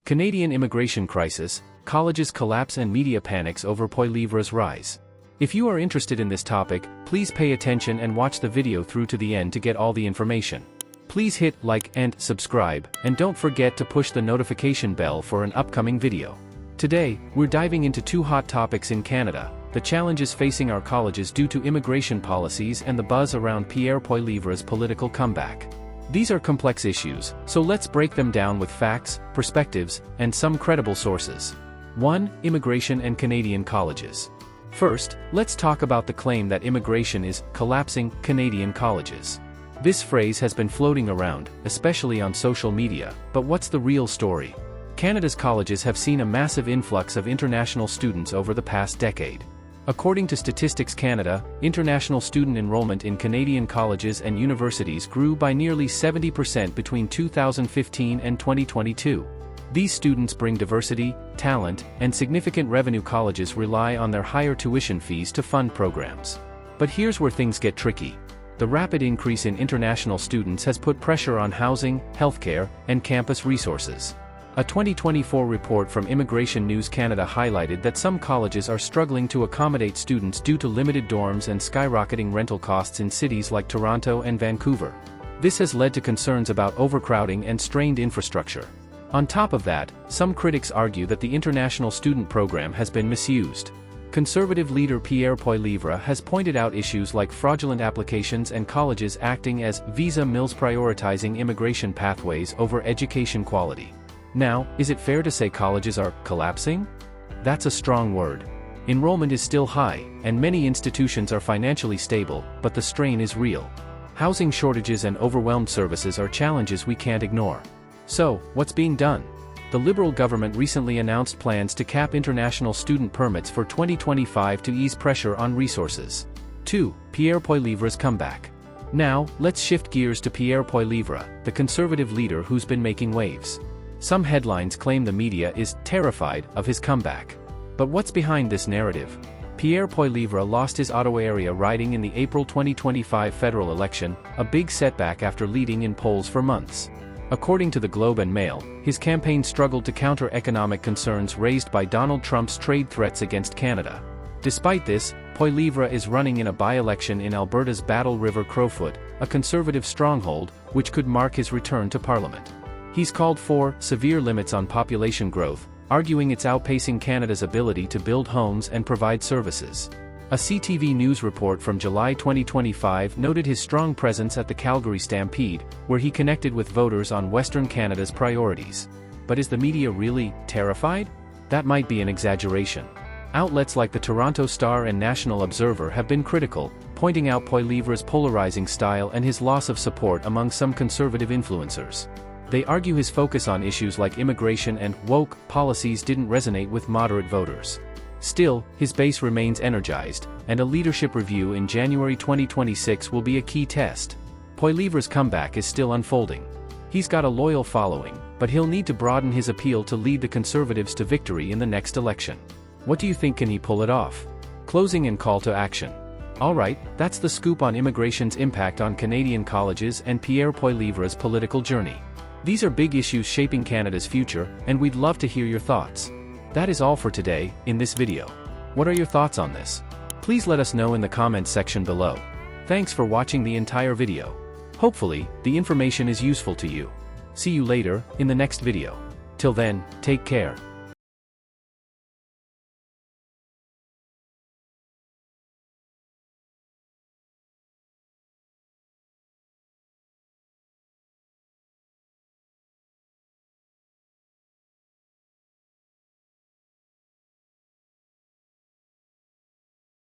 Canadian immigration crisis, colleges collapse and media panics over Poilievres' rise. If you are interested in this topic, please pay attention and watch the video through to the end to get all the information. Please hit like and subscribe, and don't forget to push the notification bell for an upcoming video. Today, we're diving into two hot topics in Canada: the challenges facing our colleges due to immigration policies and the buzz around Pierre Poilievre's political comeback. These are complex issues, so let's break them down with facts, perspectives, and some credible sources. 1. Immigration and Canadian colleges. First, let's talk about the claim that immigration is collapsing Canadian colleges. This phrase has been floating around, especially on social media, but what's the real story? Canada's colleges have seen a massive influx of international students over the past decade. According to Statistics Canada, international student enrollment in Canadian colleges and universities grew by nearly 70% between 2015 and 2022. These students bring diversity, talent, and significant revenue. Colleges rely on their higher tuition fees to fund programs. But here's where things get tricky. The rapid increase in international students has put pressure on housing, healthcare, and campus resources. A 2024 report from Immigration News Canada highlighted that some colleges are struggling to accommodate students due to limited dorms and skyrocketing rental costs in cities like Toronto and Vancouver. This has led to concerns about overcrowding and strained infrastructure. On top of that, some critics argue that the international student program has been misused. Conservative leader Pierre Poilievre has pointed out issues like fraudulent applications and colleges acting as visa mills, prioritizing immigration pathways over education quality. Now, is it fair to say colleges are collapsing? That's a strong word. Enrollment is still high, and many institutions are financially stable, but the strain is real. Housing shortages and overwhelmed services are challenges we can't ignore. So, what's being done? The Liberal government recently announced plans to cap international student permits for 2025 to ease pressure on resources. 2. Pierre Poilievre's comeback. Now, let's shift gears to Pierre Poilievre, the Conservative leader who's been making waves. Some headlines claim the media is terrified of his comeback. But what's behind this narrative? Pierre Poilievre lost his Ottawa area riding in the April 2025 federal election, a big setback after leading in polls for months. According to the Globe and Mail, his campaign struggled to counter economic concerns raised by Donald Trump's trade threats against Canada. Despite this, Poilievre is running in a by-election in Alberta's Battle River Crowfoot, a conservative stronghold, which could mark his return to Parliament. He's called for severe limits on population growth, arguing it's outpacing Canada's ability to build homes and provide services. A CTV News report from July 2025 noted his strong presence at the Calgary Stampede, where he connected with voters on Western Canada's priorities. But is the media really terrified? That might be an exaggeration. Outlets like the Toronto Star and National Observer have been critical, pointing out Poilievre's polarizing style and his loss of support among some conservative influencers. They argue his focus on issues like immigration and woke policies didn't resonate with moderate voters. Still, his base remains energized, and a leadership review in January 2026 will be a key test. Poilievre's comeback is still unfolding. He's got a loyal following, but he'll need to broaden his appeal to lead the Conservatives to victory in the next election. What do you think? Can he pull it off? Closing and call to action. Alright, that's the scoop on immigration's impact on Canadian colleges and Pierre Poilievre's political journey. These are big issues shaping Canada's future, and we'd love to hear your thoughts. That is all for today, in this video. What are your thoughts on this? Please let us know in the comments section below. Thanks for watching the entire video. Hopefully, the information is useful to you. See you later, in the next video. Till then, take care.